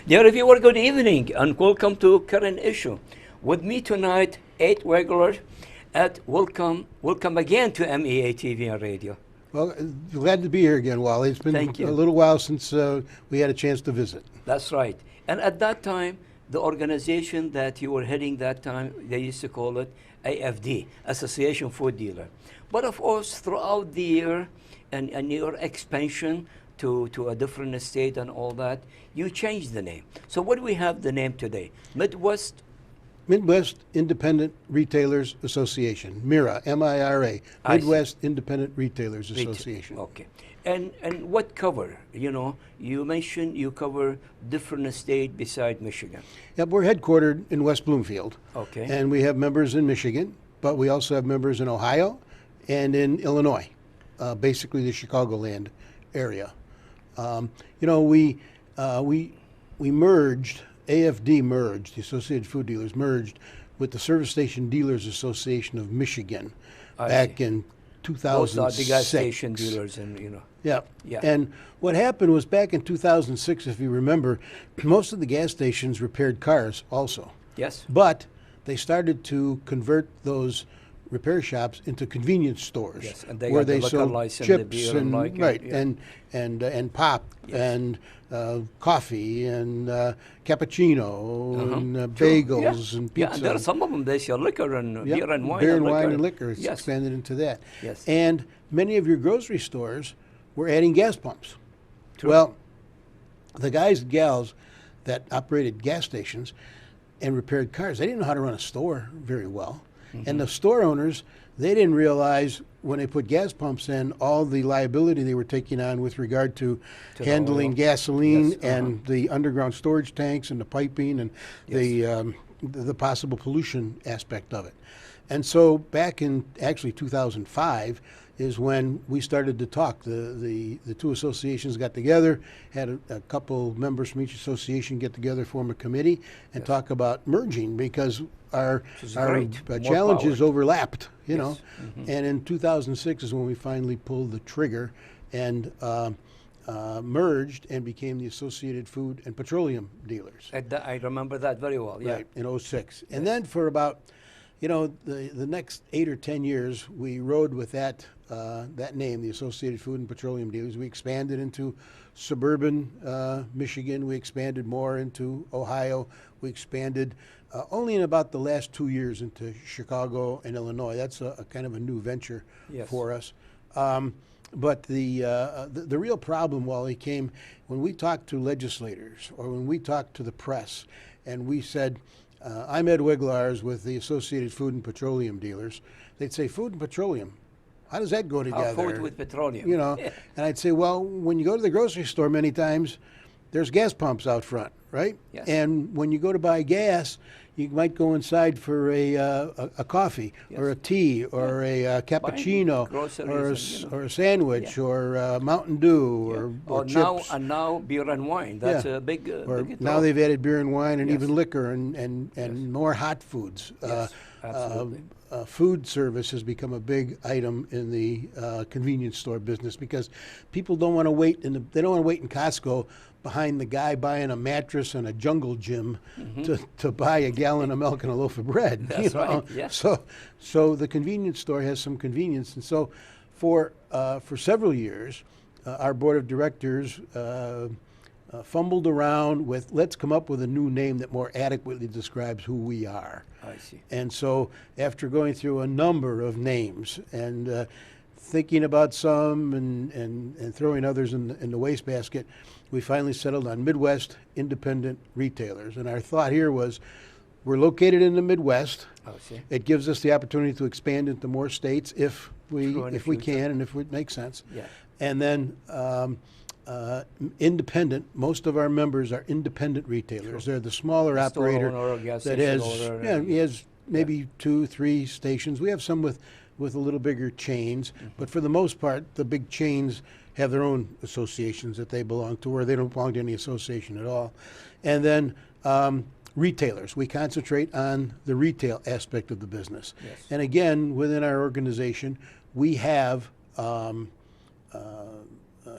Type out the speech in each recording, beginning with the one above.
Dear viewer, good evening and welcome to Current Issue. With me tonight, 8 Weglarz, at welcome again to MEA TV and Radio. Well, glad to be here again, Wally. It's been a little while since we had a chance to visit. That's right. And at that time, the organization that you were heading that time, they used to call it AFD, Association Food Dealer. But of course, throughout the year and your expansion to a different state and all that, you changed the name. So what do we have the name today? Midwest Independent Retailers Association, MIRA, M-I-R-A, Midwest Independent Retailers Association. Okay. And what cover? You know, you mentioned you cover different state beside Michigan. Yep, we're headquartered in West Bloomfield. Okay. And we have members in Michigan, but we also have members in Ohio and in Illinois, basically the Chicagoland area. You know, we merged, AFD merged, the Associated Food Dealers merged with the Service Station Dealers Association of Michigan back in 2006. Those are the gas station dealers, and you know. Yeah. And what happened was back in 2006, if you remember, most of the gas stations repaired cars also. Yes. But they started to convert those repair shops into convenience stores. Yes, and they where got they the liquor sold license, chips the beer and like and pop and coffee and cappuccino and bagels and pizza. Yeah, and there are some of them they sell liquor and beer and wine. Beer and wine and liquor. It's expanded into that. Yes. And many of your grocery stores were adding gas pumps. True. Well, the guys and gals that operated gas stations and repaired cars, they didn't know how to run a store very well. And the store owners, they didn't realize when they put gas pumps in all the liability they were taking on with regard to handling gasoline and the underground storage tanks and the piping and the possible pollution aspect of it. And so back in actually 2005 is when we started to talk. The two associations got together, had a couple members from each association get together, form a committee, and talk about merging because our challenges overlapped, you know. And in 2006 is when we finally pulled the trigger and merged and became the Associated Food and Petroleum Dealers. I remember that very well, yeah. Right, in 06. And then for about, you know, the next 8 or 10 years, we rode with that name, the Associated Food and Petroleum Dealers. We expanded into suburban Michigan. We expanded more into Ohio. We expanded only in about the last 2 years into Chicago and Illinois. That's a kind of a new venture for us. But the real problem, Wally, came when we talked to legislators or when we talked to the press and we said, I'm Ed Weglarz with the Associated Food and Petroleum Dealers. They'd say, food and petroleum, how does that go together? Food with petroleum. You know, and I'd say, well, when you go to the grocery store many times, there's gas pumps out front, right? Yes. And when you go to buy gas, you might go inside for a coffee or a tea or a cappuccino or a sandwich or a Mountain Dew or chips. Now beer and wine. That's a big now they've added beer and wine and even liquor and more hot foods. Absolutely. Food service has become a big item in the convenience store business because people don't want to wait they don't want to wait in Costco behind the guy buying a mattress and a jungle gym to buy a gallon of milk and a loaf of bread. That's right. Yeah. So the convenience store has some convenience, and so for several years, our board of directors fumbled around with let's come up with a new name that more adequately describes who we are. I see. And so after going through a number of names and thinking about some and throwing others in the wastebasket, we finally settled on Midwest Independent Retailers. And our thought here was we're located in the Midwest. It gives us the opportunity to expand into more states if we can and if it makes sense. Yeah. And then independent, most of our members are independent retailers. They're the smaller operator that has maybe 2, 3 stations. We have some with a little bigger chains, but for the most part, the big chains have their own associations that they belong to, or they don't belong to any association at all. And then retailers. We concentrate on the retail aspect of the business. Yes. And again, within our organization, we have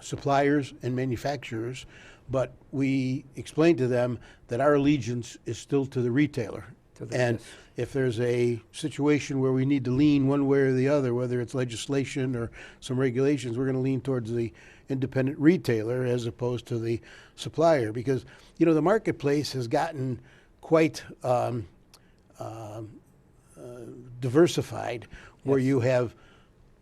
suppliers and manufacturers, but we explain to them that our allegiance is still to the retailer. And yes. if there's a situation where we need to lean one way or the other, whether it's legislation or some regulations, we're going to lean towards the independent retailer as opposed to the supplier, because the marketplace has gotten quite diversified, where Yes.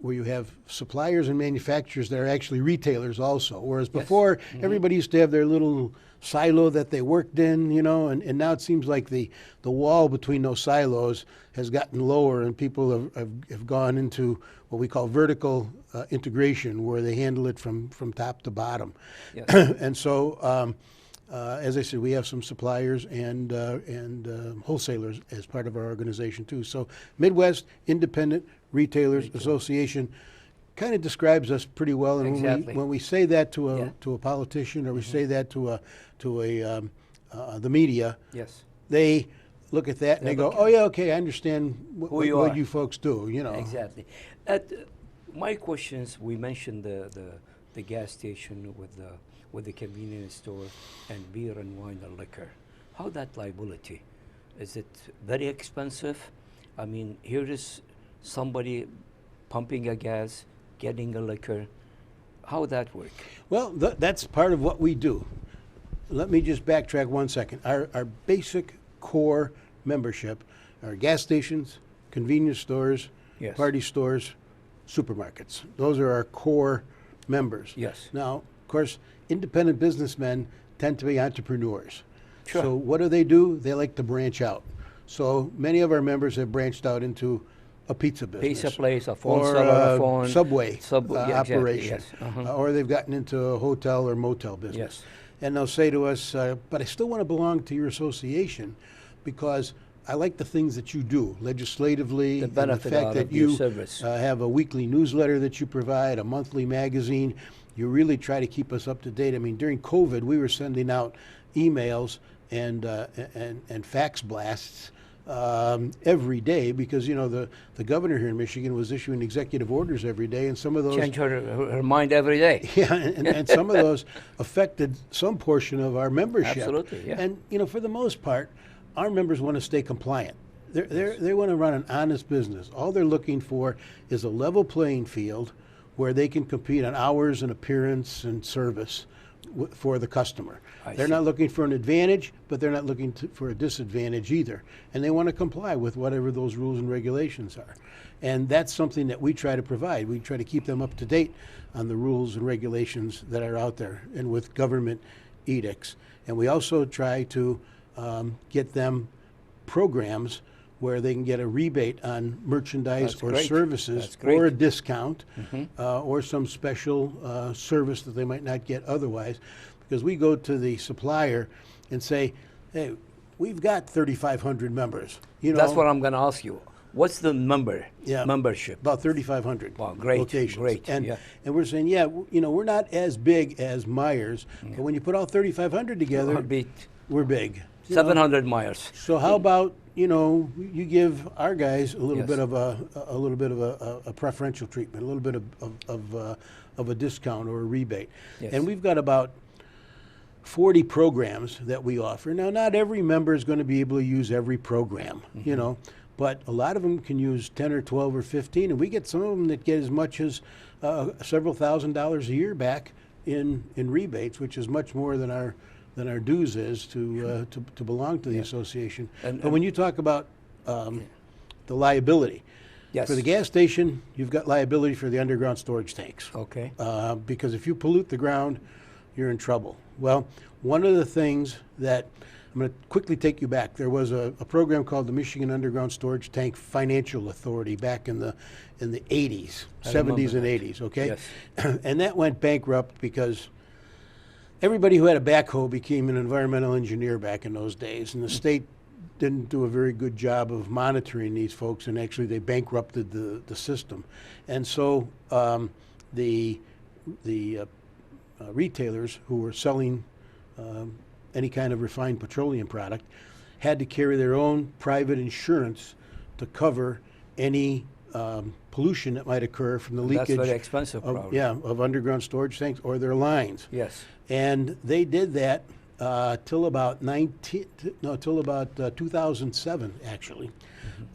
you have suppliers and manufacturers that are actually retailers also. Whereas before, everybody used to have their little silo that they worked in, and now it seems like the wall between those silos has gotten lower, and people have gone into what we call vertical integration, where they handle it from top to bottom. Yes. And so, as I said, we have some suppliers and wholesalers as part of our organization too. So Midwest Independent Retailers Association kind of describes us pretty well. And Exactly. when we say that to a Yeah. to a politician, or we say that to the media, Yes. they look at that and they go, "Oh yeah, okay, I understand what are." you folks do." Exactly. My questions, we mentioned the gas station with the convenience store and beer and wine and liquor. How that liability? Is it very expensive? I mean, here is somebody pumping a gas, getting a liquor. How that work? Well, that's part of what we do. Let me just backtrack 1 second. Our basic core membership are gas stations, convenience stores, Yes. party stores, supermarkets. Those are our core members. Yes. Now, of course, independent businessmen tend to be entrepreneurs. Sure. So what do? They like to branch out. So many of our members have branched out into a pizza business. Pizza place, a phone or seller, a phone. Subway Yeah, exactly, operation. yes. Uh-huh. Or they've gotten into a hotel or motel business. Yes. And they'll say to us, but I still want to belong to your association because I like the things that you do legislatively. The and benefit the fact out that of your you service. have a weekly newsletter that you provide, a monthly magazine. You really try to keep us up to date. I mean, during COVID, we were sending out emails and fax blasts every day because the governor here in Michigan was issuing executive orders every day, and some of those Change her mind every day. yeah, and some of those affected some portion of our membership. Absolutely, yeah. And for the most part, our members want to stay compliant. They want to run an honest business. All they're looking for is a level playing field where they can compete on hours and appearance and service for the customer. They're not looking for an advantage, but they're not looking for a disadvantage either. And they want to comply with whatever those rules and regulations are. And that's something that we try to provide. We try to keep them up to date on the rules and regulations that are out there and with government edicts. And we also try to get them programs where they can get a rebate on merchandise That's or great. services That's great. or a discount or some special service that they might not get otherwise. Because we go to the supplier and say, hey, we've got 3,500 members. That's what I'm going to ask you. What's the membership? About 3,500 Wow, great, locations. great, And, yeah. and we're saying, we're not as big as Myers, but when you put all 3,500 together, Beat we're big. 700 miles. So how about you give our guys a little Yes. bit of a preferential treatment, a little bit of a discount or a rebate, Yes. and we've got about 40 programs that we offer. Now, not every member is going to be able to use every program, but a lot of them can use 10 or 12 or 15, and we get some of them that get as much as several $1,000s a year back in rebates, which is much more than our dues is to belong to the association. But when you talk about the liability, Yes. for the gas station, you've got liability for the underground storage tanks. Okay. Because if you pollute the ground, you're in trouble. Well, one of the things that I'm going to quickly take you back. There was a program called the Michigan Underground Storage Tank Financial Authority back in the 80s, I 70s remember and that. 80s. Okay, Yes. and that went bankrupt because everybody who had a backhoe became an environmental engineer back in those days, and the state didn't do a very good job of monitoring these folks, and actually they bankrupted the system. And so the retailers who were selling any kind of refined petroleum product had to carry their own private insurance to cover any pollution that might occur from the That's leakage. very expensive, probably. Of underground storage tanks or their lines. Yes. And they did that till about 2007, actually.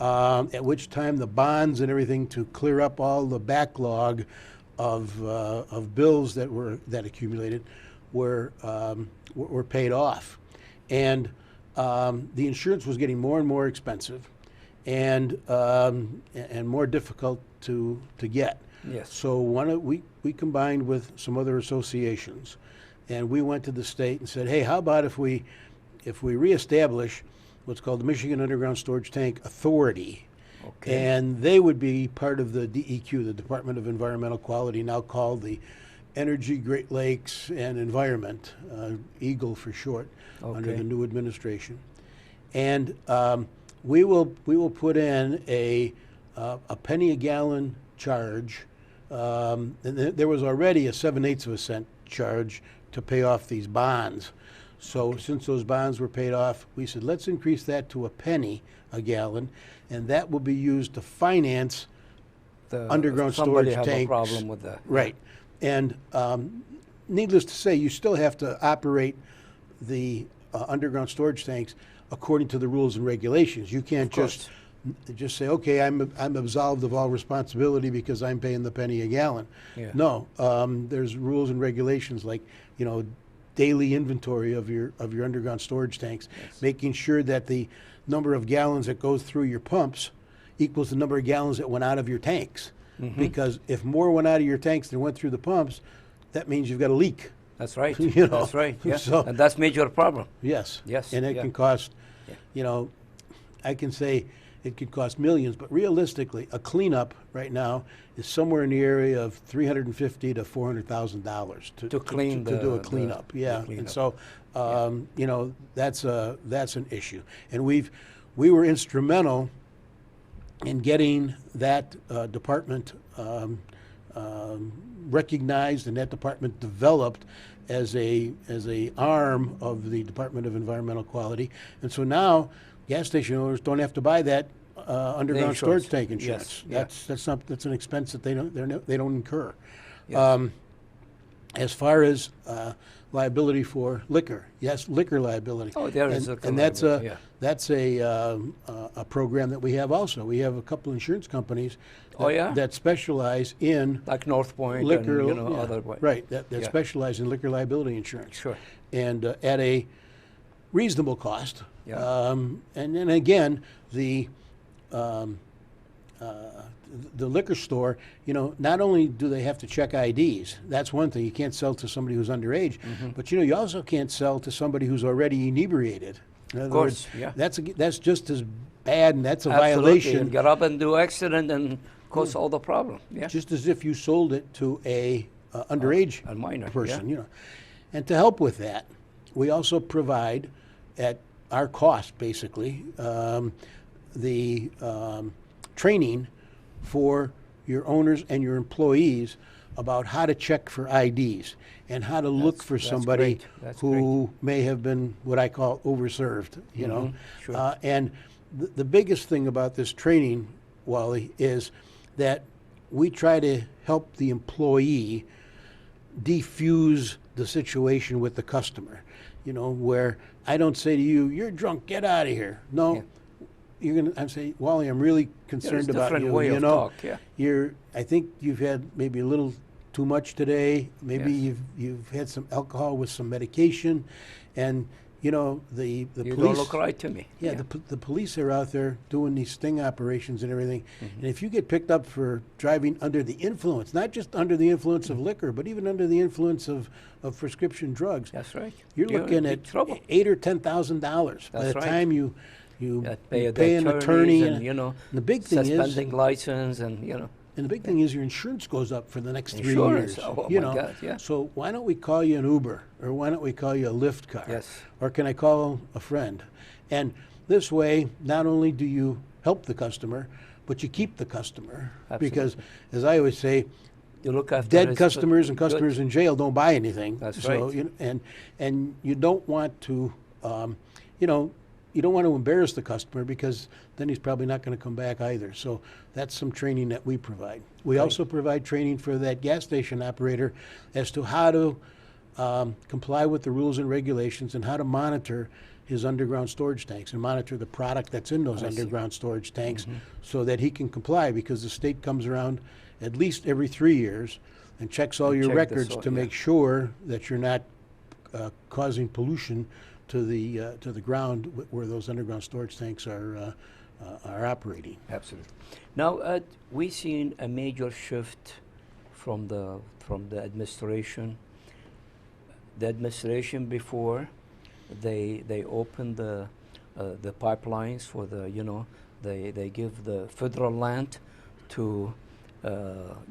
At which time the bonds and everything to clear up all the backlog of bills that accumulated were paid off, and the insurance was getting more and more expensive, and more difficult to get. Yes. So we combined with some other associations, and we went to the state and said, hey, how about if we reestablish what's called the Michigan Underground Storage Tank Authority, Okay. and they would be part of the DEQ, the Department of Environmental Quality, now called the Energy, Great Lakes, and Environment, EAGLE for short, under the new administration. And we will put in a penny a gallon charge. And there was already a 7/8 of a cent charge to pay off these bonds. So since those bonds were paid off, we said, let's increase that to a penny a gallon, and that will be used to finance underground storage tanks. Somebody have a problem with that. Right. And needless to say, you still have to operate the underground storage tanks according to the rules and regulations. You can't just say, okay, I'm absolved of all responsibility because I'm paying the penny a gallon. Yeah. No, there's rules and regulations like, daily inventory of your underground storage tanks, making sure that the number of gallons that goes through your pumps equals the number of gallons that went out of your tanks. Because if more went out of your tanks than went through the pumps, that means you've got a leak. That's right. That's right. Yeah. So, and that's major problem. Yes. Yes. And it can cost, I can say it could cost millions, but realistically, a cleanup right now is somewhere in the area of $350,000 to $400,000 To clean to do a cleanup. the And so, that's an issue. And we were instrumental in getting that department recognized, and that department developed as a arm of the Department of Environmental Quality. And so now gas station owners don't have to buy that underground storage tank insurance. Yes. That's an expense that they don't incur. Yes. As far as liability for liquor, yes, liquor liability. Oh, there is liquor and that's liability, that's a program that we have also. We have a couple insurance companies that specialize in like North Point liquor, and other way. right, that specialize in liquor liability insurance. Sure. And at a reasonable cost. Yeah. And then again, the liquor store, not only do they have to check IDs, that's one thing. You can't sell to somebody who's underage, but you also can't sell to somebody who's already inebriated. In other words, that's just as bad, and that's a violation. And get up and do accident and cause all the problem. Yeah. Just as if you sold it to a underage a minor person. And to help with that, we also provide at our cost, basically, the training for your owners and your employees about how to check for IDs and how to look for somebody who may have been what I call overserved, Sure. And the biggest thing about this training, Wally, is that we try to help the employee defuse the situation with the customer, where I don't say to you, you're drunk, get out of here. No. Yeah. I'm saying, Wally, I'm really concerned about you. Way of talk, I think you've had maybe a little too much today. Maybe you've had some alcohol with some medication, and the you police don't look right to me. Yeah, the police are out there doing these sting operations and everything. And if you get picked up for driving under the influence, not just under the influence of liquor, but even under the influence of prescription drugs, that's right. You're looking at $8,000 or $10,000 by the time you pay an attorney, and the big thing suspending license, and and the big thing is your insurance goes up for the next 3 Insurance. years. Oh my God, yeah. So why don't we call you an Uber, or why don't we call you a Lyft car? Yes. Or can I call a friend? And this way, not only do you help the customer, but you keep the customer. Absolutely. Because, as I always say, you look after dead customers and customers in jail don't buy anything. That's so, right. And you don't want to, you don't want to embarrass the customer because then he's probably not going to come back either. So that's some training that we provide. We also provide training for that gas station operator as to how to comply with the rules and regulations and how to monitor his underground storage tanks and monitor the product that's in those underground storage tanks so that he can comply, because the state comes around at least every 3 years and checks all your records to make sure that you're not causing pollution to the ground where those underground storage tanks are operating. Absolutely. Now, we've seen a major shift from the administration. The administration before, they opened the pipelines for they give the federal land to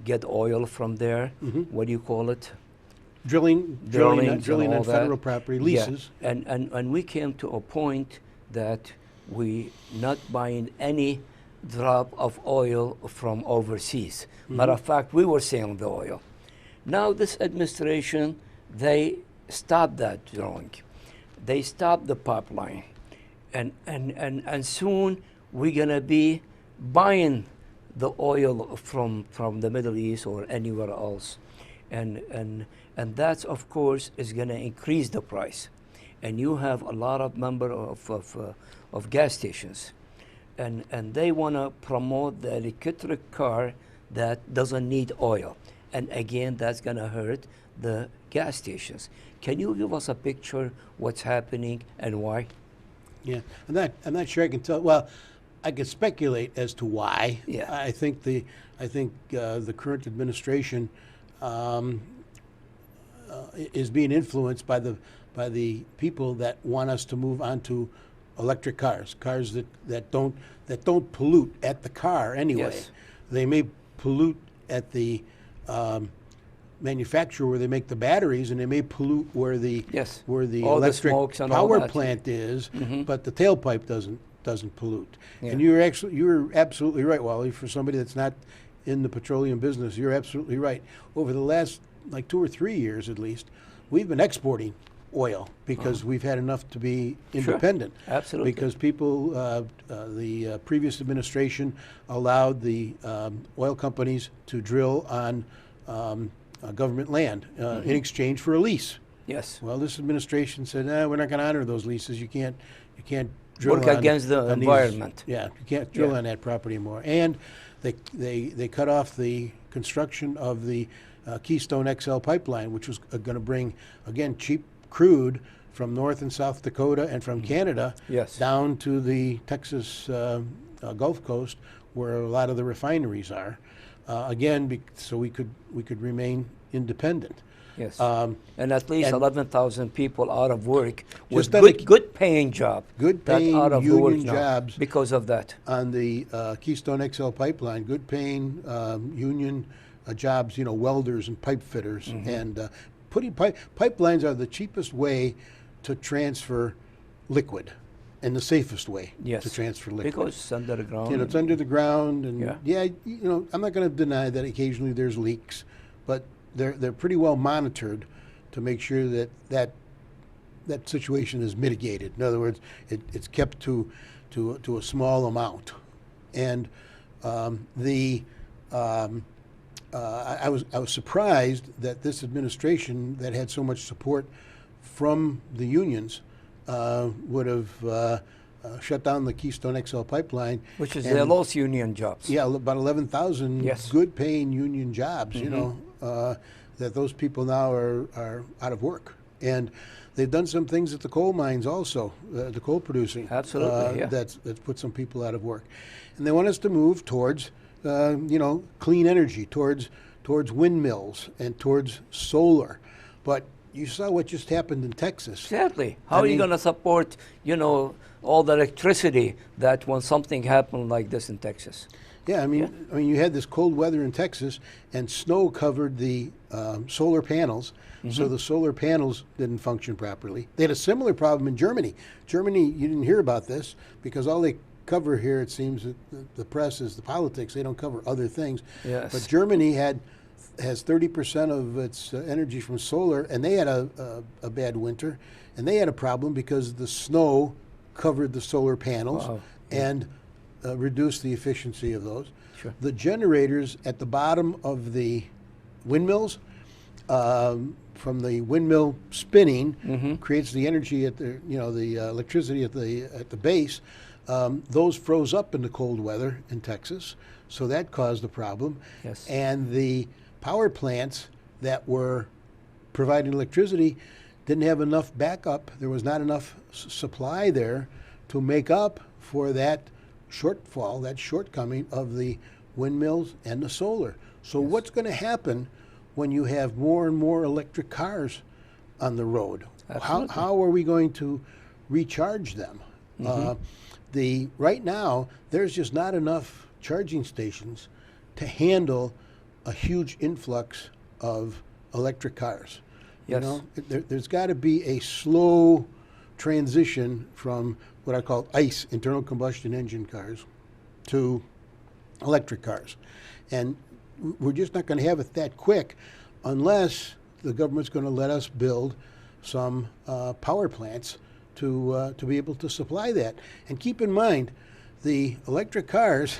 get oil from there. What do you call it? Drilling on federal property, leases. Yeah. And we came to a point that we not buying any drop of oil from overseas. Matter of fact, we were selling the oil. Now this administration, they stopped that drilling. They stopped the pipeline. And soon we're gonna be buying the oil from the Middle East or anywhere else. And that, of course, is going to increase the price. And you have a lot of number of gas stations. And they want to promote the electric car that doesn't need oil. And again, that's going to hurt the gas stations. Can you give us a picture what's happening and why? Yeah, I'm not sure I can tell. Well, I could speculate as to why. Yeah. I think the current administration is being influenced by the people that want us to move on to electric cars that don't pollute at the car anyway. Yes. They may pollute at the manufacturer where they make the batteries, and they may pollute where the All electric the smokes and power all that. plant is, but the tailpipe doesn't pollute. Yeah. And you're absolutely right, Wally. For somebody that's not in the petroleum business, you're absolutely right. Over the last 2 or 3 years at least, we've been exporting oil because we've had enough to be independent. Sure. Absolutely. Because people, the previous administration allowed the oil companies to drill on government land in exchange for a lease. Yes. Well, this administration said, we're not going to honor those leases. You can't drill Work on, against the on environment. you can't drill on that property anymore. And they cut off the construction of the Keystone XL pipeline, which was going to bring, again, cheap crude from North and South Dakota and from Canada down to the Texas Gulf Coast, where a lot of the refineries are. Again, so we could remain independent. Yes. And at least 11,000 people out of work with Just good paying job. Good paying out of union work now jobs because of that. on the Keystone XL pipeline. Good paying union jobs, welders and pipe fitters. And putting pipelines are the cheapest way to transfer liquid and the safest way to transfer liquid. Because it's underground. It's under the ground, and I'm not going to deny that occasionally there's leaks, but they're pretty well monitored to make sure that situation is mitigated. In other words, it's kept to a small amount. And I was surprised that this administration that had so much support from the unions would have shut down the Keystone XL pipeline, which is the lost union jobs. Yeah, about 11,000 good-paying union jobs. That those people now are out of work, and they've done some things at the coal mines also, the coal producing. Absolutely, that's put some people out of work, and they want us to move towards clean energy, towards windmills and towards solar, but you saw what just happened in Texas. Exactly. How are you going to support, all the electricity that when something happened like this in Texas? Yeah, I mean, you had this cold weather in Texas, and snow covered the solar panels, so the solar panels didn't function properly. They had a similar problem in Germany. Germany, you didn't hear about this because all they cover here, it seems, the press is the politics. They don't cover other things. Yes. But Germany has 30% of its energy from solar, and they had a bad winter, and they had a problem because the snow covered the solar panels Wow. and reduced the efficiency of those. Sure. The generators at the bottom of the windmills, from the windmill spinning, creates the energy at the the electricity at the base. Those froze up in the cold weather in Texas, so that caused a problem. Yes. And the power plants that were providing electricity didn't have enough backup. There was not enough supply there to make up for that shortfall, that shortcoming of the windmills and the solar. So what's going to happen when you have more and more electric cars on the road? How are we going to recharge them? Right now, there's just not enough charging stations to handle a huge influx of electric cars. Yes. You know, there's got to be a slow transition from what I call ICE, internal combustion engine cars, to electric cars. And we're just not going to have it that quick unless the government's going to let us build some power plants to be able to supply that. And keep in mind, the electric cars,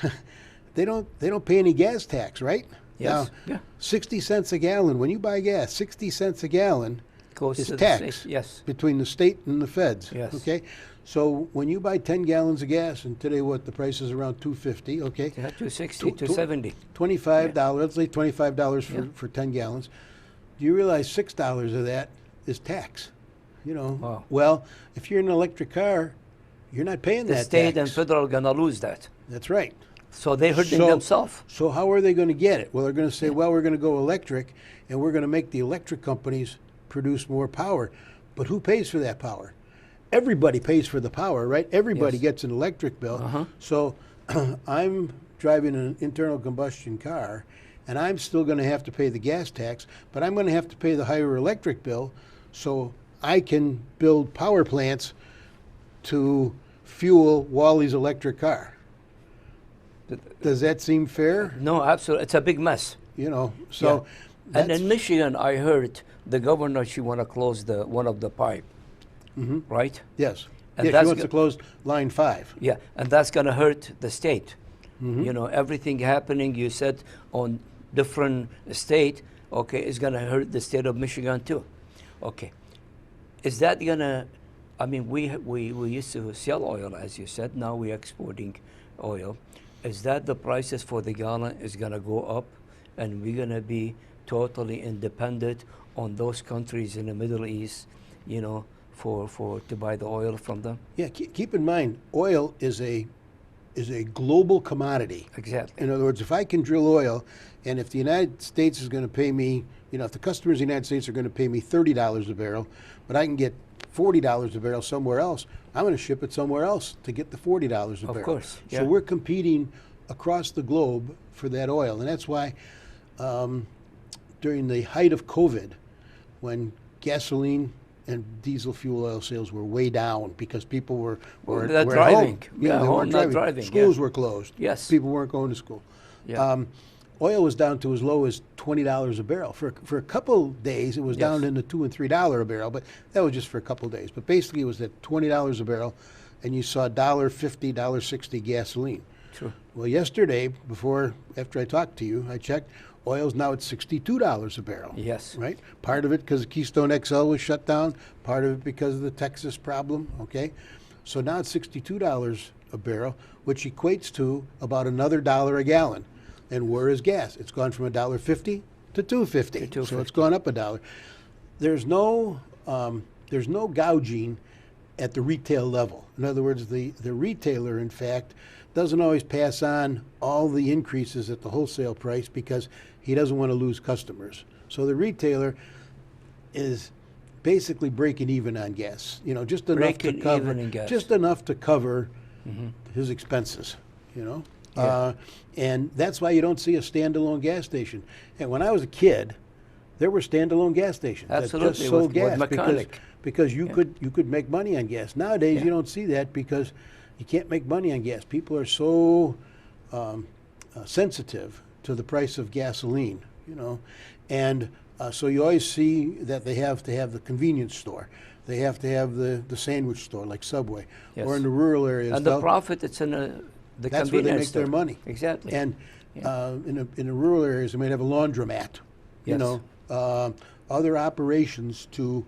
they don't pay any gas tax, right? Yes. Now, Yeah. 60 cents a gallon. When you buy gas, 60 cents a gallon Goes is to the tax state. Yes. between the state and the feds. Yes. Okay. So when you buy 10 gallons of gas, and today the price is around $2.50. Okay. Yeah, 260 to 70. $25. Let's say $25 for, Yeah. for 10 gallons. Do you realize $6 of that is tax? You know. Wow. Well, if you're in an electric car, you're not paying The that state tax. and federal are gonna lose that. That's right. So they're hurting So- themselves. So how are they going to get it? Well, they're going to say, well, we're going to go electric, and we're going to make the electric companies produce more power. But who pays for that power? Everybody pays for the power, right? Everybody Yes. gets an electric bill. So I'm driving an internal combustion car, and I'm still going to have to pay the gas tax, but I'm going to have to pay the higher electric bill so I can build power plants to fuel Wally's electric car. Does that seem fair? No, absolutely. It's a big mess. You know, so Yeah. And that's- in Michigan, I heard the governor, she want to close one of the pipe, right? yes, And yes, she that's wants to close line 5. Yeah, and that's going to hurt the state. You know, everything happening, you said, on different state, okay, is going to hurt the state of Michigan too. Okay. Is that going to, I mean, we used to sell oil, as you said, now we're exporting oil. Is that the prices for the gallon is going to go up and we're going to be totally independent on those countries in the Middle East, you know, to buy the oil from them? Yeah, keep in mind, oil is a global commodity. Exactly. In other words, if I can drill oil, and if the United States is going to pay me, you know, if the customers of the United States are going to pay me $30 a barrel, but I can get $40 a barrel somewhere else, I'm going to ship it somewhere else to get the $40 a barrel. Of course, yeah. So we're competing across the globe for that oil, and that's why during the height of COVID, when gasoline and diesel fuel oil sales were way down because people were They're at driving. home. Yeah, they home, weren't not driving. driving, Schools yeah. were closed. Yes. People weren't going to school. Yeah. Oil was down to as low as $20 a barrel. For a couple days, it was down Yes. into $2 and $3 a barrel, but that was just for a couple days. But basically, it was at $20 a barrel, and you saw $1.50, $1.60 gasoline. True. Well, yesterday, after I talked to you, I checked. Oil's now at $62 a barrel. Yes. Right? Part of it because Keystone XL was shut down, part of it because of the Texas problem, okay? So now it's $62 a barrel, which equates to about another $1 a gallon. And where is gas? It's gone from $1.50 to $2.50. To So it's $2.50. gone up $1. There's no gouging at the retail level. In other words, the retailer, in fact, doesn't always pass on all the increases at the wholesale price because he doesn't want to lose customers. So the retailer is basically breaking even on gas, you know, just enough to Breaking cover, even in gas. just enough to cover his expenses, you know. Yeah. And that's why you don't see a standalone gas station. And when I was a kid, there were standalone gas stations that Absolutely, just sold with gas mechanic. because you could make money on gas. Nowadays, you don't see that because you can't make money on gas. People are so sensitive to the price of gasoline, you know, and so you always see that they have to have the convenience store. They have to have the sandwich store like Subway, Yes. or in the rural areas. And the profit, it's in the that's where they convenience make their store. money. Exactly. And Yeah. in the rural areas, they might have a laundromat. You Yes. know, other operations to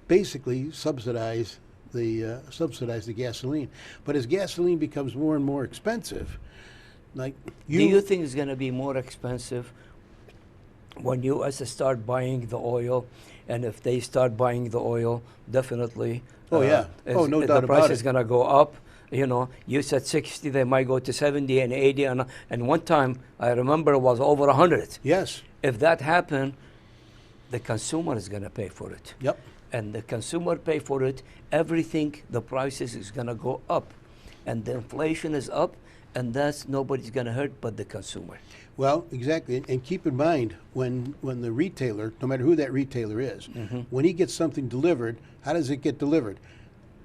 basically subsidize the gasoline. But as gasoline becomes more and more expensive, like Do you think it's going to be more expensive when U.S. start buying the oil? And if they start buying the oil, definitely. Oh, yeah. Oh, no doubt the price about is it. going to go up. You know, you said 60, they might go to 70 and 80. And one time, I remember it was over 100. Yes. If that happened, the consumer is going to pay for it. Yep. And the consumer pay for it, everything, the prices is going to go up. And the inflation is up, and that's nobody's going to hurt but the consumer. Well, exactly. And keep in mind, when the retailer, no matter who that retailer is, when he gets something delivered, how does it get delivered?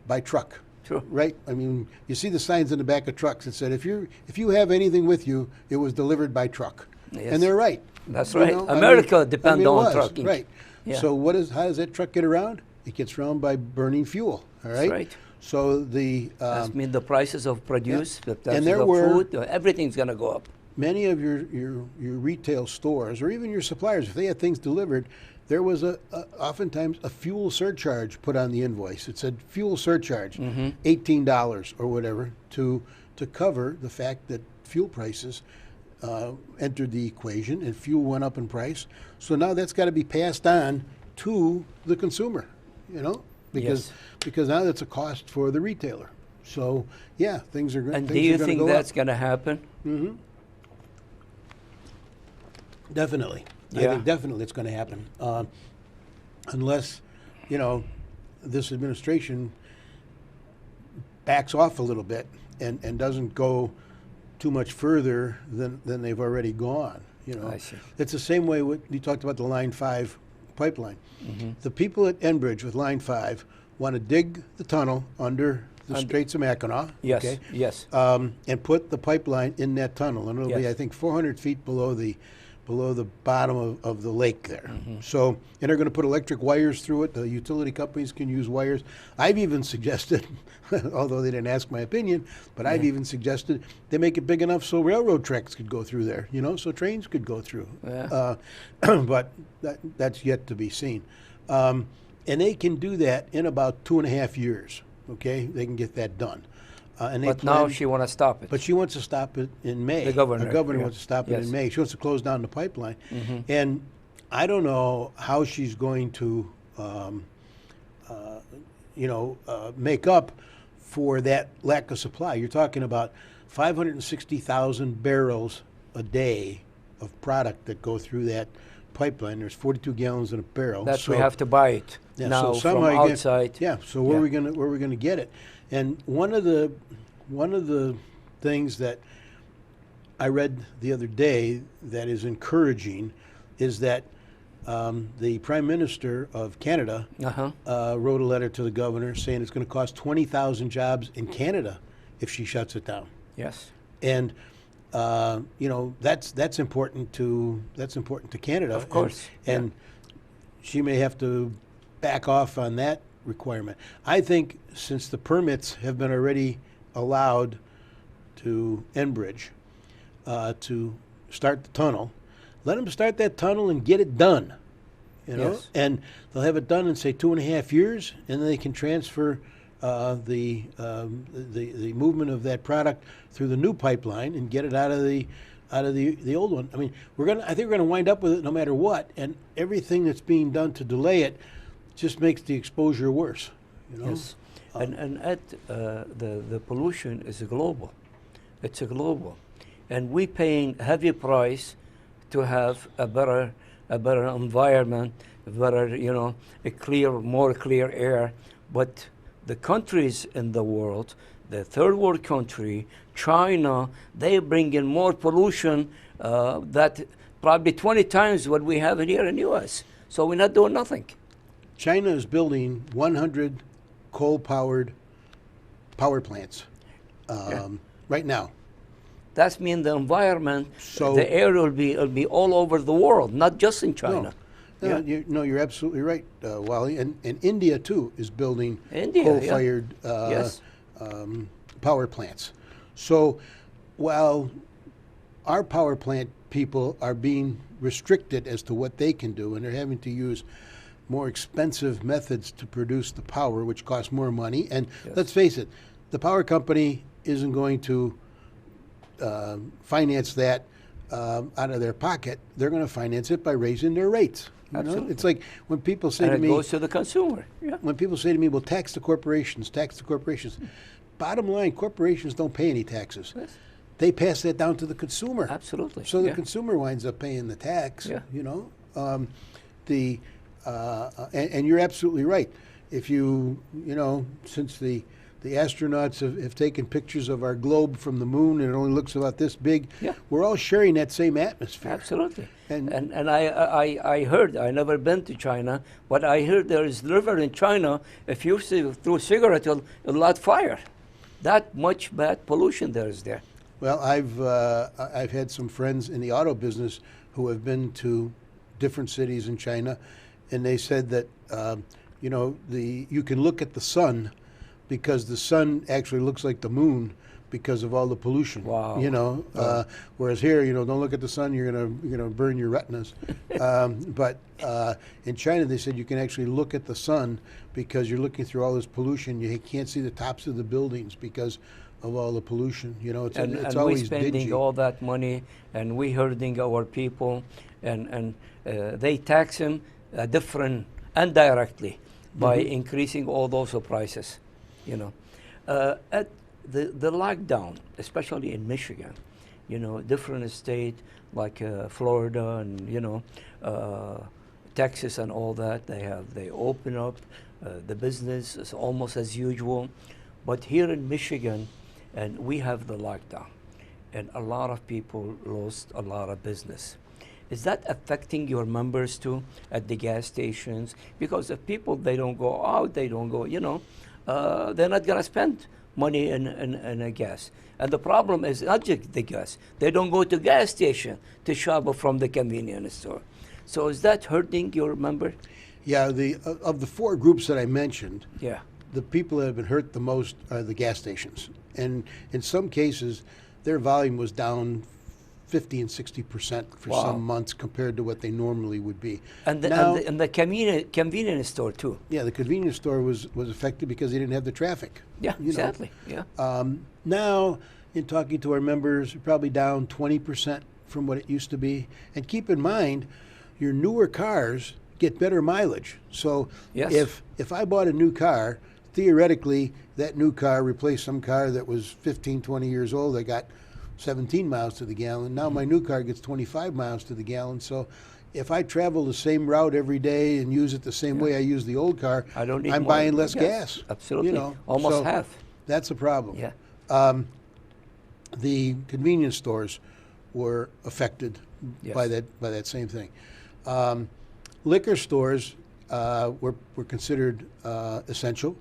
By truck. True. Right? I mean, you see the signs in the back of trucks that said, if you have anything with you, it was delivered by truck. Yes. And they're right. That's You right. know, America depends it on was, trucking. Right. Yeah. So how does that truck get around? It gets around by burning fuel. All right. That's right. So the That means the prices of produce, the prices And there of were- food, everything's going to go up. many of your retail stores or even your suppliers, if they had things delivered, there was oftentimes a fuel surcharge put on the invoice. It said fuel surcharge, $18 or whatever, to cover the fact that fuel prices entered the equation and fuel went up in price. So now that's got to be passed on to the consumer, you know, because now that's a cost for the retailer. So yeah, things are going. And do you think that's going to happen? Mm-hmm. Definitely. I Yeah. think definitely it's going to happen. Unless, you know, this administration backs off a little bit and doesn't go too much further than they've already gone. You know, I see. it's the same way you talked about the Line 5 pipeline. The people at Enbridge with Line 5 want to dig the tunnel under the Straits of Mackinac. Yes, Okay? yes. And put the pipeline in that tunnel, and it'll be, Yes. I think, 400 feet below the bottom of the lake there. So, and they're going to put electric wires through it. The utility companies can use wires. I've even suggested, although they didn't ask my opinion, but I've even suggested they make it big enough so railroad tracks could go through there, you know, so trains could go through. Yeah. But that's yet to be seen. And they can do that in about 2.5 years, okay? They can get that done. And But now she want to stop it. But she wants to stop it in May. The governor, yeah. wants to stop it Yes. in May. She wants to close down the pipeline. And I don't know how she's going to, make up for that lack of supply. You're talking about 560,000 barrels a day of product that go through that pipeline. There's 42 gallons in a barrel. That's so, we have to buy it yeah, now so from somehow you get- outside. Yeah. So where Yeah. are we gonna get it? And one of the things that I read the other day that is encouraging is that the Prime Minister of Canada wrote a letter to the governor saying it's going to cost 20,000 jobs in Canada if she shuts it down. Yes. And that's important to Canada. Of course, And she may have to back off on that requirement. I think since the permits have been already allowed to Enbridge to start the tunnel, let them start that tunnel and get it done. You know, Yes. and they'll have it done in say 2.5 years, and then they can transfer the movement of that product through the new pipeline and get it out of the old one. I mean, I think we're gonna wind up with it no matter what, and everything that's being done to delay it just makes the exposure worse. You know? Yes. And the pollution is global. It's a global. And we paying heavy price to have a better environment, better, more clear air. But the countries in the world, the third world country, China, they bring in more pollution that probably 20 times what we have here in the U.S. So we're not doing nothing. China is building 100 coal-powered power plants right now. That means the environment, So- the air will be all over the world, not just in China. Yeah. No, you're absolutely right, Wally. And India, too, is building India, coal-fired Yes. power plants. So while our power plant people are being restricted as to what they can do, and they're having to use more expensive methods to produce the power, which costs more money. And Yes. let's face it, the power company isn't going to finance that out of their pocket. They're going to finance it by raising their rates. You know? Absolutely. It's like when people say And to it me, goes to the consumer. Yeah. when people say to me, well, tax the corporations, tax the corporations. Bottom line, corporations don't pay any taxes. Yes. They pass that down to the consumer. Absolutely. So the Yeah. consumer winds up paying the tax. Yeah. You know, and you're absolutely right. If you know, since the astronauts have taken pictures of our globe from the moon and it only looks about this big, Yeah. we're all sharing that same atmosphere. Absolutely. And- And I heard, I never been to China, but I heard there is river in China, if you see through cigarette, it'll light fire. That much bad pollution there is there. Well, I've had some friends in the auto business who have been to different cities in China, and they said that you know, you can look at the sun because the sun actually looks like the moon because of all the pollution. Wow. You know, whereas here, you know, don't look at the sun, you're gonna burn your retinas. But in China, they said you can actually look at the sun because you're looking through all this pollution. You can't see the tops of the buildings because of all the pollution. You know, it's And always we spending dingy. all that money, and we hurting our people, and they tax them different indirectly by increasing all those prices. You know, at the lockdown, especially in Michigan, you know, different state like Florida and you know Texas and all that, they open up the business is almost as usual, but here in Michigan, and we have the lockdown, and a lot of people lost a lot of business. Is that affecting your members too at the gas stations? Because if people, they don't go out, they don't go, you know, they're not going to spend money in a gas. And the problem is not just the gas. They don't go to gas station to shop from the convenience store. So is that hurting your member? Yeah, of the four groups that I mentioned, Yeah. the people that have been hurt the most are the gas stations. And in some cases, their volume was down 50 and 60% for Wow. some months compared to what they normally would be. And the, Now- and the convenience store too. Yeah, the convenience store was affected because they didn't have the traffic. Yeah, you know. exactly. Yeah. Now, in talking to our members, we're probably down 20% from what it used to be. And keep in mind, your newer cars get better mileage. So Yes. if I bought a new car, theoretically, that new car replaced some car that was 15, 20 years old that got 17 miles to the gallon. Now my new car gets 25 miles to the gallon. So if I travel the same route every day and use it the same way I use the old car, I don't need I'm more buying less gas. Absolutely. You know, Almost so half. That's a problem. Yeah. The convenience stores were affected Yes. by that same thing. Liquor stores were considered essential,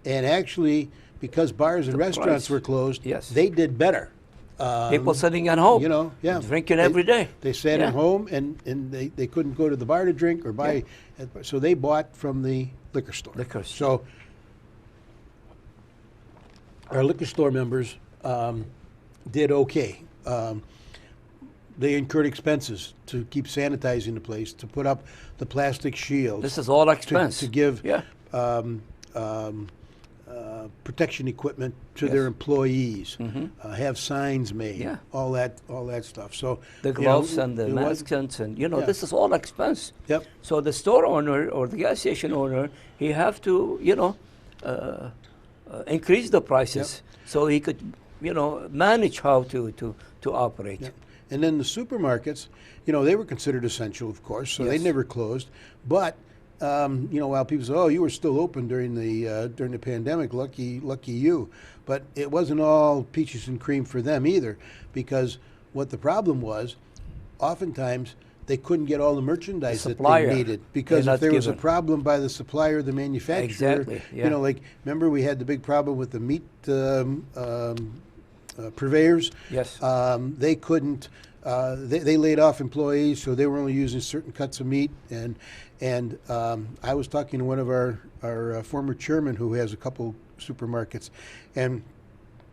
and actually, because bars and The restaurants price. were closed, Yes. they did better. People sitting at home. You know, yeah, Drinking every day. They sat Yeah. at home and they couldn't go to the bar to drink or buy, so they bought from the liquor store. Liquor store. So our liquor store members did okay. They incurred expenses to keep sanitizing the place, to put up the plastic shields. This is all expense. To give Yeah. protection equipment to Yes. their employees, have signs made, Yeah. all that stuff. So The you know, gloves and the it was- masks and you know, Yeah. this is all expense. Yep. So the store owner or the gas station owner, he have to, you know, increase the prices so he could, you know, manage how to operate. Yeah. And then the supermarkets, you know, they were considered essential, of course, so they Yes. never closed. But you know, while people say, "Oh, you were still open during the pandemic, lucky you," but it wasn't all peaches and cream for them either, because what the problem was, oftentimes they couldn't get all the merchandise that supplier, they needed because they're if not there was a given. problem by the supplier or the manufacturer, Exactly, yeah. you know, like remember we had the big problem with the meat purveyors. Yes. They couldn't they laid off employees, so they were only using certain cuts of meat. And I was talking to one of our former chairman who has a couple supermarkets, and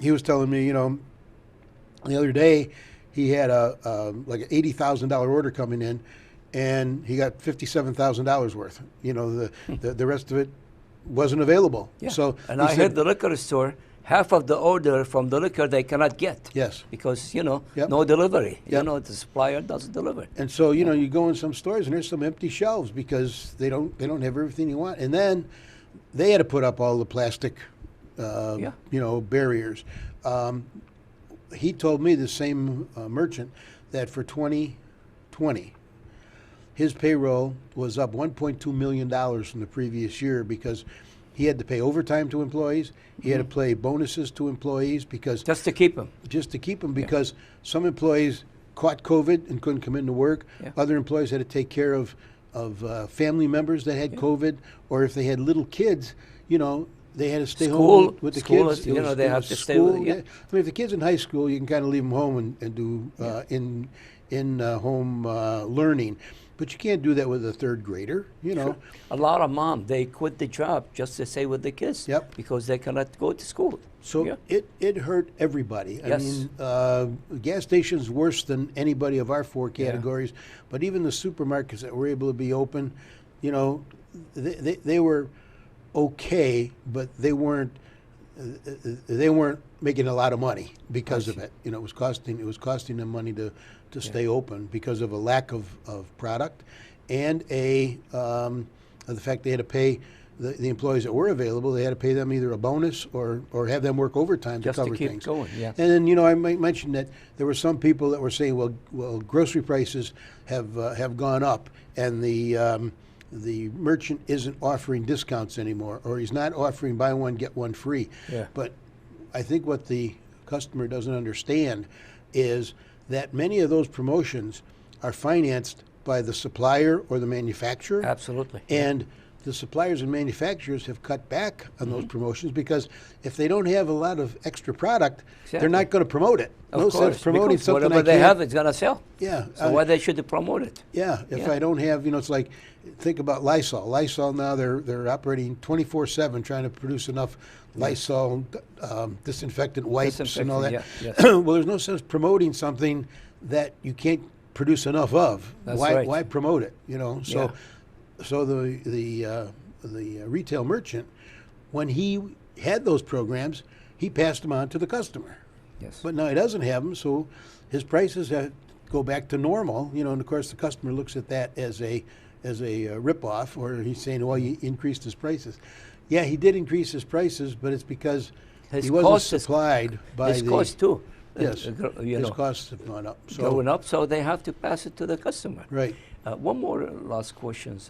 he was telling me, the other day he had like an $80,000 order coming in, and he got $57,000 worth. The rest of it wasn't available. Yeah. So and I heard the liquor store, half of the order from the liquor they cannot get. Yes. Because, Yep. no delivery. Yep. The supplier doesn't deliver. And so, you go in some stores and there's some empty shelves because they don't have everything you want. And then they had to put up all the plastic, barriers. He told me, the same merchant, that for 2020, his payroll was up $1.2 million from the previous year because he had to pay overtime to employees. He had to pay bonuses to employees because Just to keep them. Because some employees caught COVID and couldn't come into work. Yeah. Other employees had to take care of family members that had COVID, or if they had little kids, they had to stay home with the kids. They have to stay with. Yeah. I mean, if the kid's in high school, you can kind of leave them home and do home learning. But you can't do that with a third grader, Sure. A lot of moms, they quit the job just to stay with the kids. Yep. Because they cannot go to school. So it hurt everybody. Yes. I mean, gas stations worse than anybody of our four categories, but even the supermarkets that were able to be open, they were okay, but they weren't making a lot of money because of it. It was costing them money to stay open because of a lack of product and the fact they had to pay the employees that were available. They had to pay them either a bonus or have them work overtime just to cover to keep things. Going. Yeah. And then I might mention that there were some people that were saying, well, grocery prices have gone up, and the merchant isn't offering discounts anymore, or he's not offering buy one get one free. Yeah. But I think what the customer doesn't understand is that many of those promotions are financed by the supplier or the manufacturer. Absolutely. And the suppliers and manufacturers have cut back on those promotions because if they don't have a lot of extra product, they're not going to promote it. Of course, sense promoting because something whatever they have, it's going to sell. Yeah. So why they should promote it? Yeah. If I don't have, it's like, think about Lysol. Lysol now, they're operating 24/7 trying to produce enough Lysol disinfectant wipes and all that. Yeah, yes. Well, there's no sense promoting something that you can't produce enough of. That's why right. why promote it? So Yeah. so the retail merchant, when he had those programs, he passed them on to the customer. Yes. But now he doesn't have them, so his prices go back to normal. And of course the customer looks at that as a rip-off, or he's saying, well, he increased his prices. Yeah, he did increase his prices, but it's because he wasn't supplied by his cost too. Yes, his costs have gone up. Going up, so they have to pass it to the customer. Right. One more last question,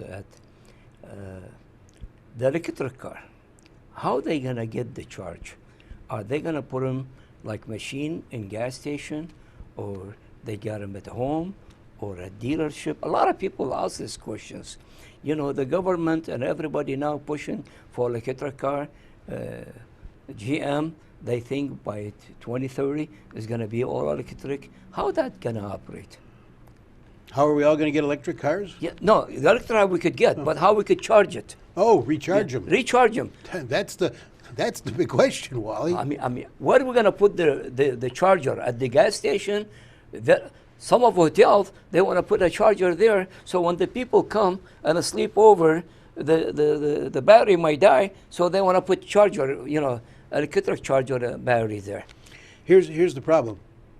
the electric car, how they gonna get the charge? Are they gonna put them like machine in gas station, or they got them at home, or a dealership? A lot of people ask these questions. The government and everybody now pushing for electric car. GM, they think by 2030 is going to be all electric. How that going to operate? How are we all going to get electric cars? Yeah, no, the electric car we could get, but how we could charge it? Oh, recharge them. Recharge them. That's the big question, Wally. I mean, where are we going to put the charger? At the gas station? Some of hotels, they want to put a charger there, so when the people come and sleep over, the battery might die, so they want to put charger, electric charger battery there. Here's the problem.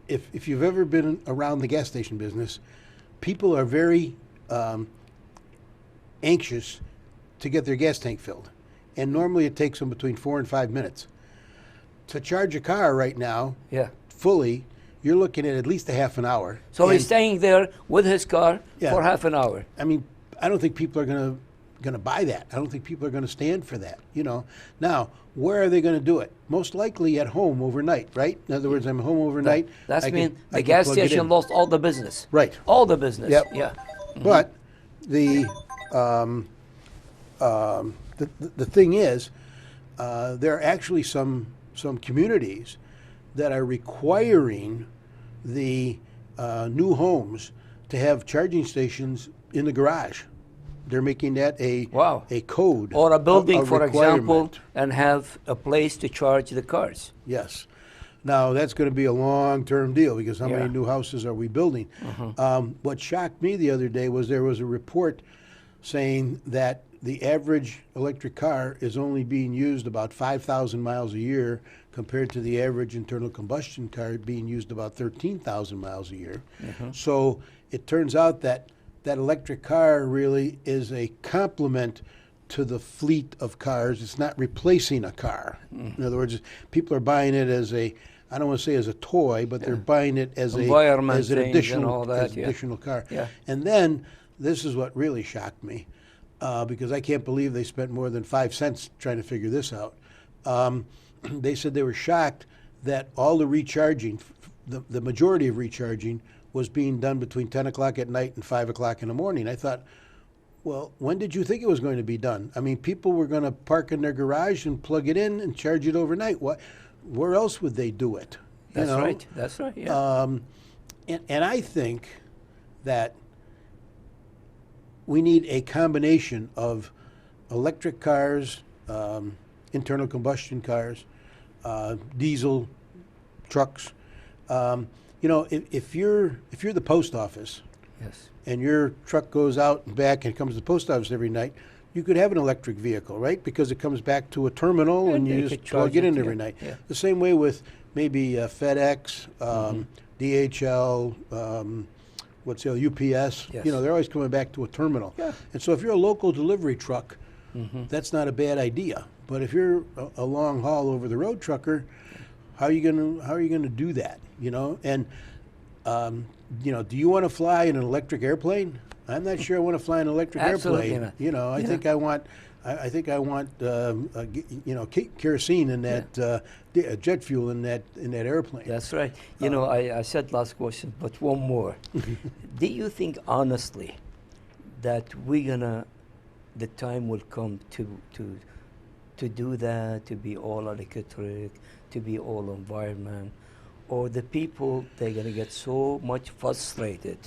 If you've ever been around the gas station business, people are very anxious to get their gas tank filled, and normally it takes them between 4 and 5 minutes. To charge a car right now, fully, you're looking at least a half an hour. So he's staying there with his car for half an hour. I mean, I don't think people are going to buy that. I don't think people are going to stand for that. Now, where are they going to do it? Most likely at home overnight, right? In other words, I'm home overnight. That's mean the gas station lost all the business. Right. All the business. Yep. Yeah. But the thing is, there are actually some communities that are requiring the new homes to have charging stations in the garage. They're making that a code. Or a building, for example, requirement. and have a place to charge the cars. Yes. Now, that's going to be a long-term deal because how Yeah. many new houses are we building? What shocked me the other day was there was a report saying that the average electric car is only being used about 5,000 miles a year compared to the average internal combustion car being used about 13,000 miles a year. So it turns out that that electric car really is a complement to the fleet of cars. It's not replacing a car. In other words, people are buying it as a, I don't want to say as a toy, but they're buying it as Environment as an things and additional, all that, as an additional car. Yeah. And then this is what really shocked me, because I can't believe they spent more than 5 cents trying to figure this out. They said they were shocked that all the recharging, the majority of recharging, was being done between 10 o'clock at night and 5 o'clock in the morning. I thought, well, when did you think it was going to be done? I mean, people were going to park in their garage and plug it in and charge it overnight. Where else would they do it? That's right. That's right. Yeah. And I think that we need a combination of electric cars, internal combustion cars, diesel trucks. You know, if you're the post office, Yes. and your truck goes out and back and comes to the post office every night, you could have an electric vehicle, right? Because it comes back to a terminal and they you could just plug charge it in it, every yeah, night. yeah. The same way with maybe FedEx, DHL, what's the other, UPS. Yes. You know, they're always coming back to a terminal. Yeah. And so if you're a local delivery truck, that's not a bad idea. But if you're a long haul over the road trucker, how are you gonna do that? You know, and you know, do you want to fly in an electric airplane? I'm not sure I want to fly an electric Absolutely airplane. not. You know, I think I want, you know, kerosene in that jet fuel in that airplane. That's right. You know, I said last question, but one more. Do you think honestly that the time will come to do that, to be all electric, to be all environment, or the people, they're going to get so much frustrated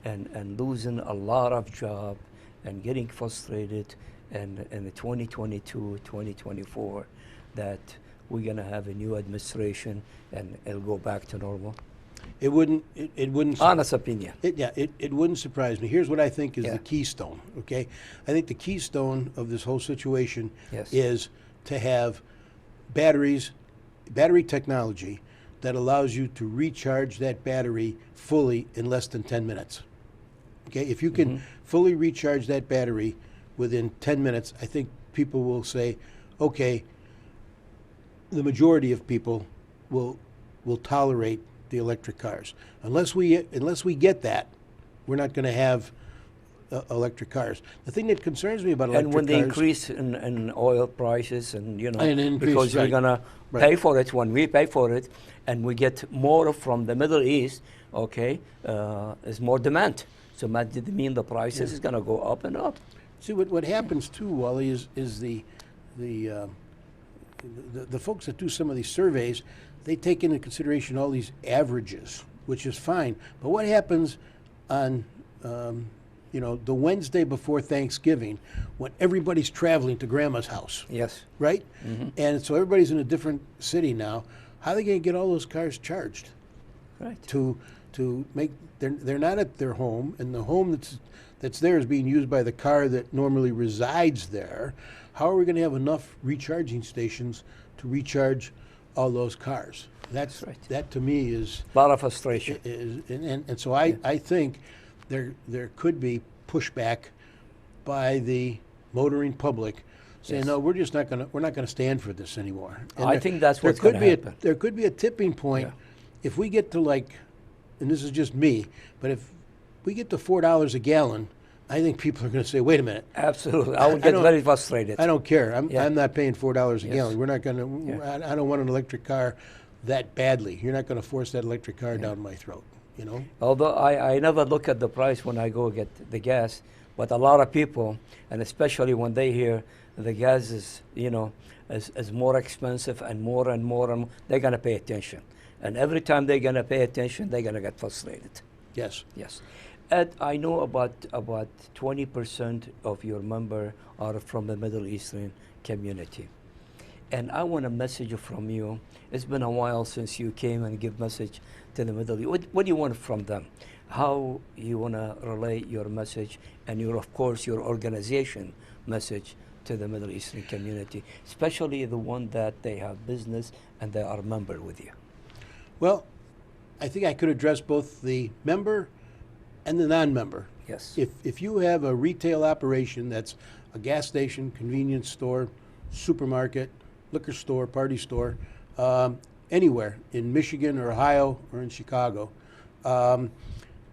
and losing a lot of job and getting frustrated and in the 2022, 2024, that we're going to have a new administration and it'll go back to normal? It wouldn't. It wouldn't. Honest opinion. It wouldn't surprise me. Here's what I think is Yeah. the keystone. Okay, I think the keystone of this whole situation Yes. is to have battery technology that allows you to recharge that battery fully in less than 10 minutes. Okay, if you can fully recharge that battery within 10 minutes, I think people will say, okay, the majority of people will tolerate the electric cars. Unless we get that, we're not going to have electric cars. The thing that concerns me about electric And when cars, the increase in oil prices and, you know, And increase, because we're right. going to pay for it, when we pay for it, and we get more from the Middle East, okay, is more demand. So that did mean the prices is going to go up and up. see what happens too, Wally, is the folks that do some of these surveys, they take into consideration all these averages, which is fine. But what happens on you know, the Wednesday before Thanksgiving, when everybody's traveling to Grandma's house, Yes. right? And so everybody's in a different city now. How are they going to get all those cars charged? Right. To make they're not at their home, and the home that's there is being used by the car that normally resides there. How are we going to have enough recharging stations to recharge all those cars? That's right. That to me is A lot of frustration. and so I think there could be pushback by the motoring public saying, Yes. no, we're not gonna stand for this anymore. And I think that's there what's could gonna be happen. there could be a tipping point Yeah. if we get to, like, and this is just me, but if we get to $4 a gallon, I think people are going to say, wait a minute, Absolutely. I would I get don't- very frustrated. I don't care. Yeah. I'm not paying $4 a Yes. gallon. We're not going to. Yeah. I don't want an electric car that badly. You're not going to force that electric car down my throat. You know. Although I never look at the price when I go get the gas, but a lot of people, and especially when they hear the gas is, you know, is more expensive and more, they're going to pay attention. And every time they're going to pay attention, they're going to get frustrated. Yes. Yes. Ed, I know about 20% of your member are from the Middle Eastern community. And I want a message from you. It's been a while since you came and give message to the Middle East. What do you want from them? How you want to relay your message and your, of course, your organization message to the Middle Eastern community, especially the one that they have business and they are a member with you? Well, I think I could address both the member and the non-member. Yes. If you have a retail operation that's a gas station, convenience store, supermarket, liquor store, party store, anywhere in Michigan or Ohio or in Chicago,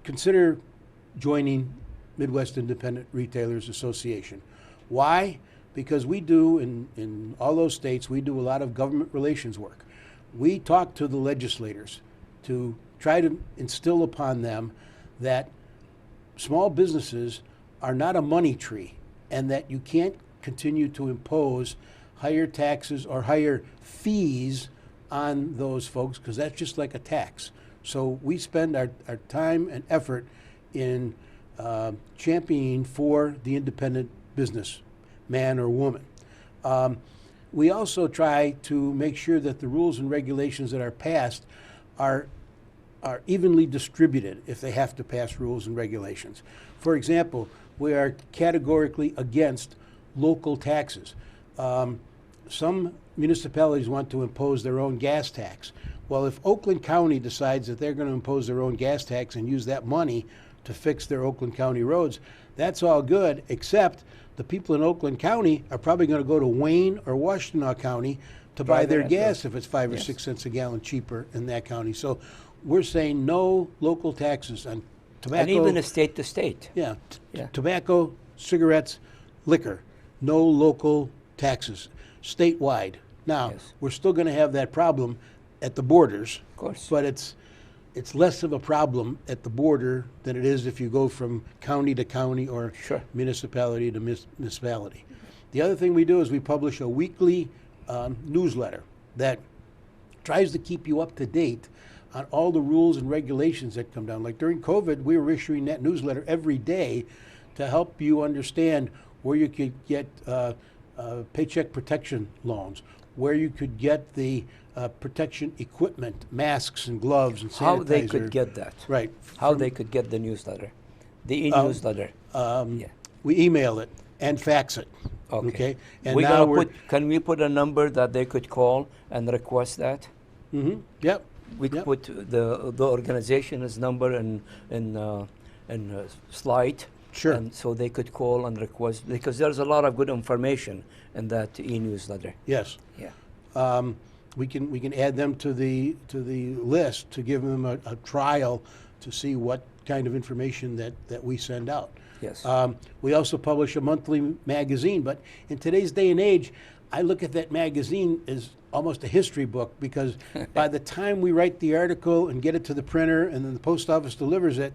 consider joining Midwest Independent Retailers Association. Why? Because we do, in all those states, we do a lot of government relations work. We talk to the legislators to try to instill upon them that small businesses are not a money tree and that you can't continue to impose higher taxes or higher fees on those folks, because that's just like a tax. So we spend our time and effort in championing for the independent business man or woman. We also try to make sure that the rules and regulations that are passed are evenly distributed if they have to pass rules and regulations. For example, we are categorically against local taxes. Some municipalities want to impose their own gas tax. Well, if Oakland County decides that they're going to impose their own gas tax and use that money to fix their Oakland County roads, that's all good, except the people in Oakland County are probably going to go to Wayne or Washtenaw County to buy their gas if it's 5 or 6 cents a gallon cheaper in that county. So we're saying no local taxes on tobacco. And even a state to state. Yeah, tobacco, cigarettes, liquor, no local taxes, statewide. Now, we're still going to have that problem at the borders, of course, but it's less of a problem at the border than it is if you go from county to county or municipality to municipality. The other thing we do is we publish a weekly newsletter that tries to keep you up to date on all the rules and regulations that come down. Like during COVID, we were issuing that newsletter every day to help you understand where you could get paycheck protection loans, where you could get the protection equipment, masks and gloves and sanitizer. How they could get that. Right. How they could get the newsletter, the e-newsletter. We email it and fax it. Okay. And we're now gonna can we put a number that they could call and request that? Mm-hmm. Yep. We could put the organization's number in slide. Sure. And so they could call and request, because there's a lot of good information in that e-newsletter. Yes. Yeah. We can add them to the list to give them a trial to see what kind of information that we send out. Yes. We also publish a monthly magazine, but in today's day and age, I look at that magazine as almost a history book, because by the time we write the article and get it to the printer and then the post office delivers it,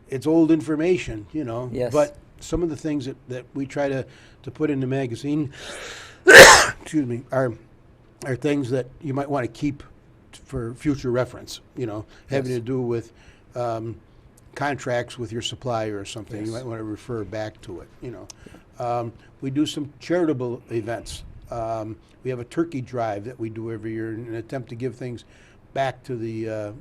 it's old information, you know. Yes. But some of the things that we try to put in the magazine excuse me, are things that you might want to keep for future reference, you know, having to do with contracts with your supplier or something. You might want to refer back to it, you know. We do some charitable events. We have a turkey drive that we do every year in an attempt to give things back to the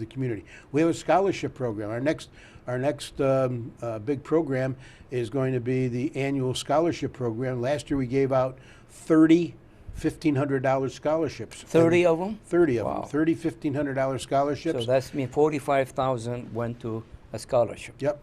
community. We have a scholarship program. Our next big program is going to be the annual scholarship program. Last year we gave out 30 $1,500 scholarships. 30 of them? 30 of Wow. them. 30 $1,500 scholarships. So that's mean 45,000 went to a scholarship. Yep.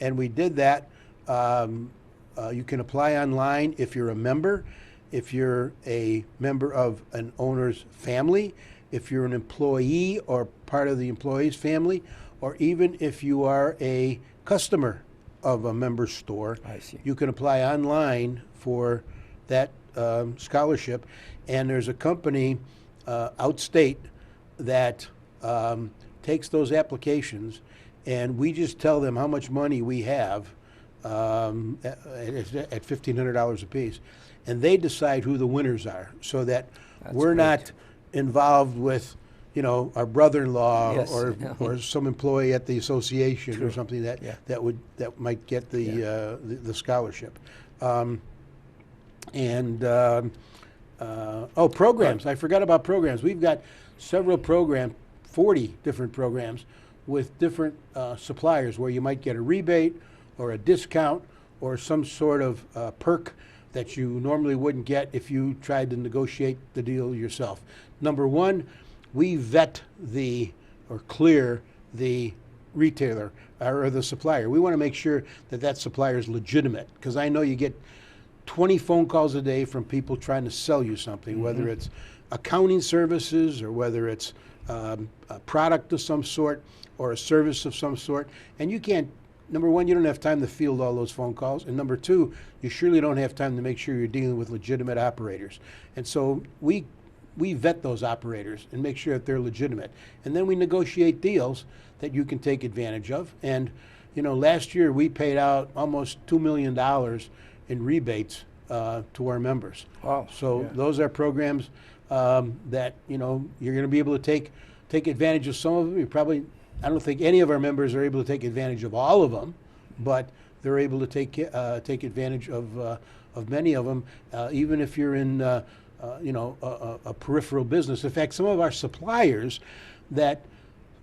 And we did that. You can apply online if you're a member, if you're a member of an owner's family, if you're an employee or part of the employee's family, or even if you are a customer of a member store. I see. You can apply online for that scholarship. And there's a company outstate that takes those applications, and we just tell them how much money we have at $1,500 a piece, and they decide who the winners are, so that we're not involved with, you know, our brother-in-law Yes. or some employee at the association True. or something that Yeah. that might get the scholarship. Programs. I forgot about programs. We've got several 40 different programs with different suppliers where you might get a rebate or a discount or some sort of perk that you normally wouldn't get if you tried to negotiate the deal yourself. Number one, we vet or clear the retailer or the supplier. We want to make sure that that supplier is legitimate, because I know you get 20 phone calls a day from people trying to sell you something, whether it's accounting services or whether it's a product of some sort or a service of some sort. And you can't, number one, you don't have time to field all those phone calls. And number two, you surely don't have time to make sure you're dealing with legitimate operators. And so we vet those operators and make sure that they're legitimate. And then we negotiate deals that you can take advantage of. And, you know, last year we paid out almost $2 million in rebates to our members. Wow. So Yeah. those are programs that, you know, you're going to be able to take advantage of some of them. You probably, I don't think any of our members are able to take advantage of all of them, but they're able to take advantage of many of them, even if you're in you know, a peripheral business. In fact, some of our suppliers that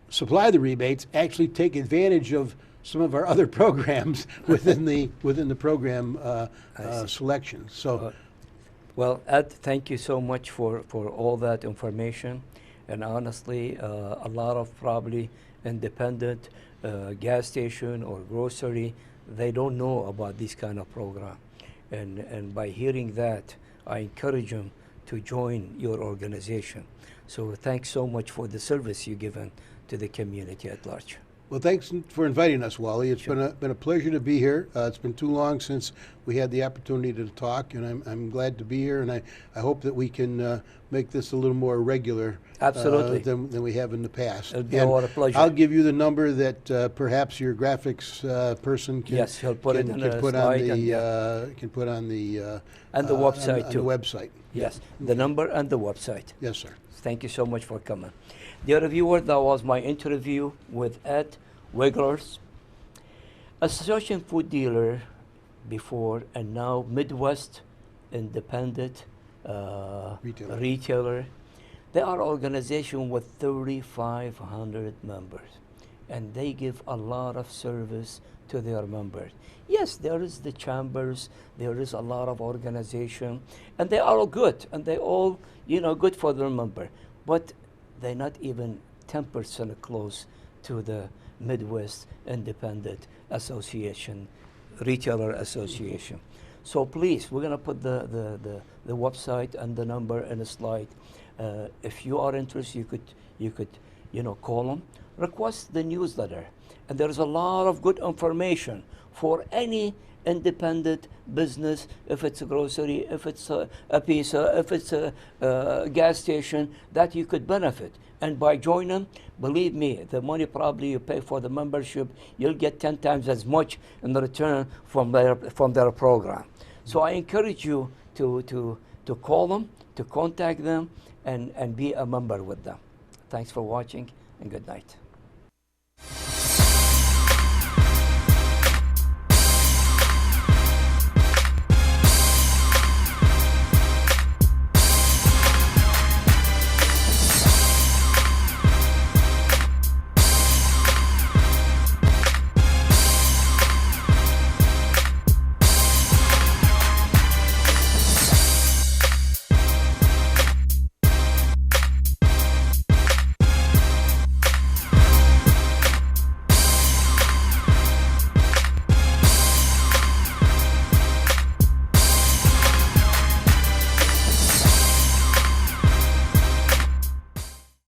supply the rebates actually take advantage of some of our other programs within the program selection. So, well, Ed, thank you so much for all that information. And honestly, a lot of probably independent gas station or grocery, they don't know about this kind of program. And by hearing that, I encourage them to join your organization. So thanks so much for the service you've given to the community at large. well, thanks for inviting us, Wally. It's been a pleasure to be here. It's been too long since we had the opportunity to talk, and I'm glad to be here. And I hope that we can make this a little more regular. Absolutely. Than we have in the past. It'll be a pleasure. I'll give you the number that perhaps your graphics person can. Yes, he'll put it in can a put on slide the can put on the and the website on too. the website. Yes, the number and the website. Yes, sir. Thank you so much for coming. Dear viewer, that was my interview with Ed Weglarz, association food dealer before and now Midwest independent retailer. They are an organization with 3,500 members, and they give a lot of service to their members. Yes, there is the chambers, there is a lot of organization, and they are all good, and they all, good for their member, but they're not even 10% close to the Midwest Independent Association, Retailer Association. So please, we're gonna put the website and the number in a slide. If you are interested, you could call them, request the newsletter, and there's a lot of good information for any independent business. If it's a grocery, if it's a pizza, if it's a gas station, that you could benefit. And by joining, believe me, the money probably you pay for the membership, you'll get 10 times as much in return from their program. So I encourage you to call them, to contact them, and be a member with them. Thanks for watching, and good night.